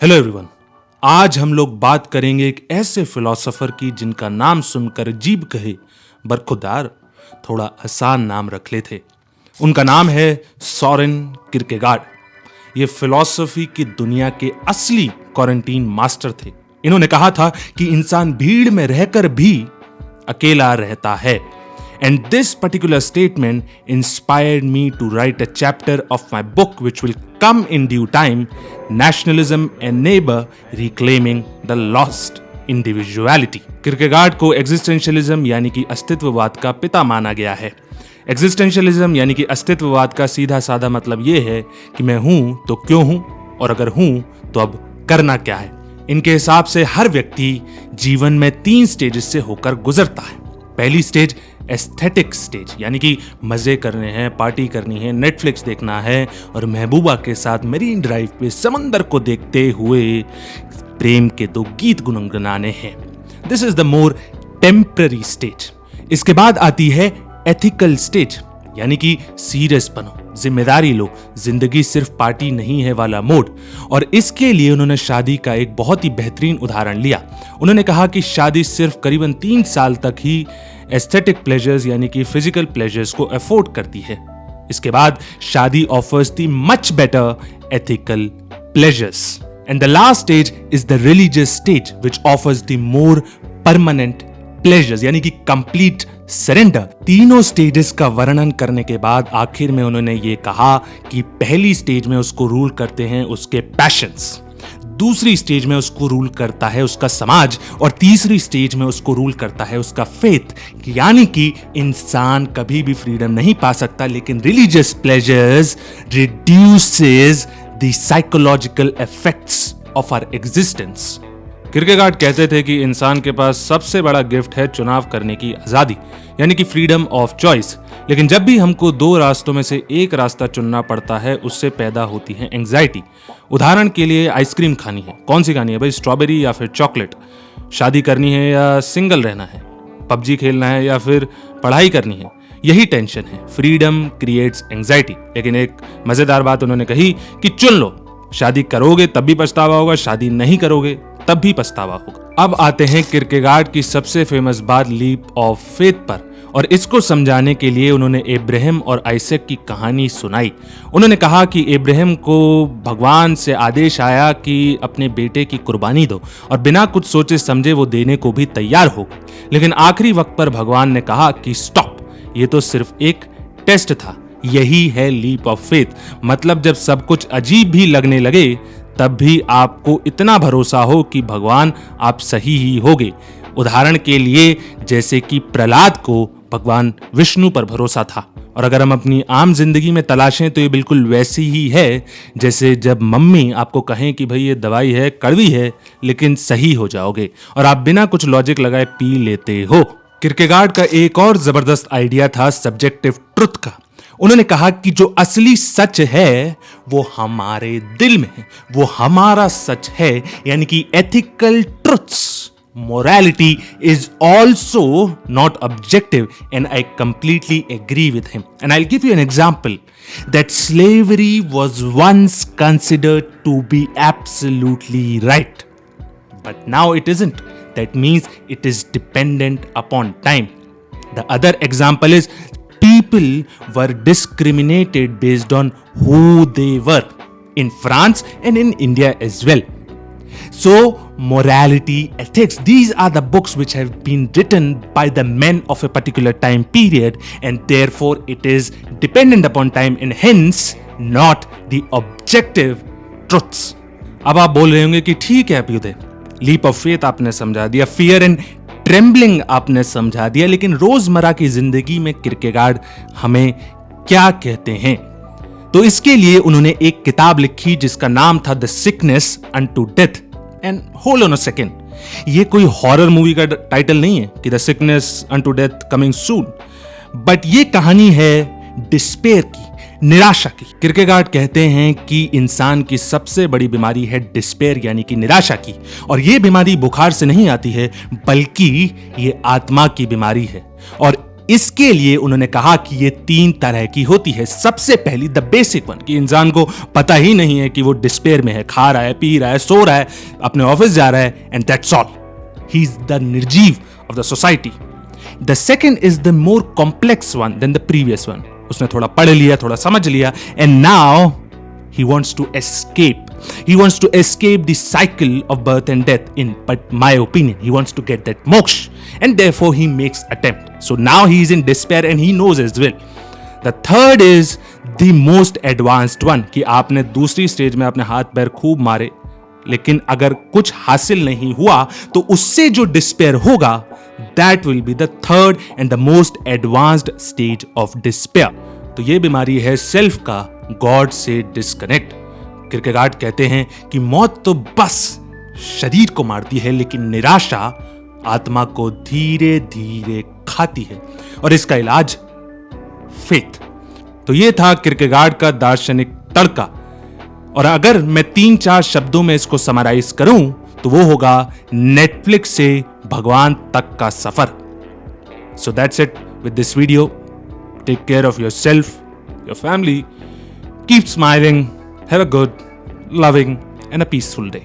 Hello everyone. आज हम लोग बात करेंगे एक ऐसे फिलोसोफर की जिनका नाम सुनकर अजीब कहे बरखुरदार थोड़ा आसान नाम रख ले थे। उनका नाम है सोरेन किरकेगार्ड। ये फिलॉसफी की दुनिया के असली क्वारंटीन मास्टर थे। इन्होंने कहा था कि इंसान भीड़ में रहकर भी अकेला रहता है। And this particular statement inspired me to write a chapter of my book which will come in due time, Nationalism and Neighbor Reclaiming the Lost Individuality। Kierkegaard को एग्जिस्टेंशियलिज्म यानी कि अस्तित्ववाद का पिता माना गया है। एग्जिस्टेंशियलिज्म यानी कि अस्तित्ववाद का सीधा साधा मतलब ये है कि मैं हूं तो क्यों हूं, और अगर हूं तो अब करना क्या है। इनके हिसाब से हर व्यक्ति जीवन में 3 स्टेजेस से होकर गुजरता है। पहली स्टेज एस्थेटिक स्टेज, यानी कि मजे करने हैं, पार्टी करनी है, नेटफ्लिक्स देखना है और महबूबा के साथ मरीन ड्राइव पे समंदर को देखते हुए प्रेम के 2 गीत गुनगुनाने हैं। This is the more temporary stage. इसके बाद आती है एथिकल स्टेज, यानी कि सीरियस बनो, जिम्मेदारी लो, जिंदगी सिर्फ पार्टी नहीं है वाला मोड। और इसके लिए उन्होंने शादी का एक बहुत ही बेहतरीन उदाहरण लिया। उन्होंने कहा कि शादी सिर्फ करीबन 3 साल तक ही एस्थेटिक प्लेजर्स यानी कि फिजिकल प्लेजर्स को अफोर्ड करती है। इसके बाद शादी offers the much better ethical pleasures. And the last stage is the religious stage which offers the more permanent pleasures, यानी कि कंप्लीट सरेंडर। तीनों स्टेजेस का वर्णन करने के बाद आखिर में उन्होंने ये कहा कि पहली स्टेज में उसको रूल करते हैं उसके पैशंस, दूसरी स्टेज में उसको रूल करता है उसका समाज, और तीसरी स्टेज में उसको रूल करता है उसका फेथ। यानी कि इंसान कभी भी फ्रीडम नहीं पा सकता, लेकिन religious pleasures reduces the psychological effects of our existence. Kierkegaard कहते थे कि इंसान के पास सबसे बड़ा गिफ्ट है चुनाव करने की आजादी, यानी कि फ्रीडम ऑफ चॉइस। लेकिन जब भी हमको 2 रास्तों में से एक रास्ता चुनना पड़ता है, उससे पैदा होती है एंग्जाइटी। उदाहरण के लिए आइसक्रीम खानी है, कौन सी खानी है भाई, स्ट्रॉबेरी या फिर चॉकलेट? शादी करनी है या सिंगल रहना है? पबजी खेलना है या फिर पढ़ाई करनी है? यही टेंशन है। Freedom creates anxiety. लेकिन एक मजेदार बात उन्होंने कही कि चुन लो, शादी करोगे तब भी पछतावा होगा, शादी नहीं करोगे तब भी पछतावा होगा। अब आते हैं किरकेगार्ड की सबसे फेमस बात लीप ऑफ फेथ पर, और इसको समझाने के लिए उन्होंने इब्राहिम और आइसैक की कहानी सुनाई। उन्होंने कहा कि इब्राहिम को भगवान से आदेश आया कि अपने बेटे की कुर्बानी दो, और बिना कुछ सोचे समझे वो देने को भी तैयार हो गए। लेकिन आखिरी वक्त पर भगवान ने कहा कि स्टॉप, ये तो सिर्फ एक टेस्ट था। यही है लीप ऑफ फेथ। मतलब जब सब कुछ अजीब भी लगने लगे तब भी आपको इतना भरोसा हो कि भगवान आप सही ही होगे। उदाहरण के लिए जैसे कि प्रहलाद को भगवान विष्णु पर भरोसा था। और अगर हम अपनी आम जिंदगी में तलाशें तो ये बिल्कुल वैसी ही है जैसे जब मम्मी आपको कहें कि भाई ये दवाई है, कड़वी है, लेकिन सही हो जाओगे, और आप बिना कुछ लॉजिक लगाए पी लेते हो। किरकेगार्ड का एक और जबरदस्त आइडिया था सब्जेक्टिव ट्रुथ का। उन्होंने कहा कि जो असली सच है वो हमारे दिल में है, वो हमारा सच है, यानी कि ethical truths, morality is also not objective, and I completely agree with him. And I'll give you an example that slavery was once considered to be absolutely right, but now it isn't. That means it is dependent upon time. The other example is people were discriminated based on who they were in France and in India as well. So morality, ethics, these are the books which have been written by the men of a particular time period, and therefore it is dependent upon time and hence not the objective truths. अब आप बोल रहे होंगे कि ठीक है Abhyuday, leap of faith आपने समझा दिया, फियर एंड ट्रेम्बलिंग आपने समझा दिया, लेकिन रोजमर्रा की जिंदगी में किरकेगार्ड हमें क्या कहते हैं? तो इसके लिए उन्होंने एक किताब लिखी जिसका नाम था the sickness unto death. And hold on a second, ये कोई हॉरर मूवी का टाइटल नहीं है कि the sickness unto death coming soon, but ये कहानी है डिस्पेयर की, निराशा की। किरकेगार्ड कहते हैं कि इंसान की सबसे बड़ी बीमारी है डिस्पेयर यानी कि निराशा की, और ये बीमारी बुखार से नहीं आती है बल्कि ये आत्मा की बीमारी है। और इसके लिए उन्होंने कहा कि ये 3 तरह की होती है। सबसे पहली द बेसिक वन, कि इंसान को पता ही नहीं है कि वो डिस्पेयर में है, खा रहा है, पी रहा है, सो रहा है, अपने ऑफिस जा रहा है, and that's all. He is the निर्जीव of the society. The second is the more complex one than the previous one. उसने थोड़ा पढ़ लिया, थोड़ा समझ लिया, and now he wants to escape. He wants to escape the cycle of birth and death. In but my opinion, he wants to get that moksha, and therefore he makes attempt. So now he is in despair and he knows as well. The third is the most advanced one, कि आपने दूसरी stage में अपने हाथ पैर खूब मारे, लेकिन अगर कुछ हासिल नहीं हुआ तो उससे जो डिस्पेयर होगा, that will be the third and the most advanced stage of despair. तो ये बीमारी है सेल्फ का गॉड से डिस्कनेक्ट। किरकेगार्ड कहते हैं कि मौत तो बस शरीर को मारती है, लेकिन निराशा आत्मा को धीरे धीरे खाती है, और इसका इलाज फेथ। तो ये था किरकेगार्ड का दार्शनिक तड़का, और अगर मैं 3-4 शब्दों में इसको समराइज करूं तो वो होगा नेटफ्लिक्स से भगवान तक का सफर। So that's it with this video. Take care of yourself, your family. Keep smiling. Have a good, loving, and a peaceful day.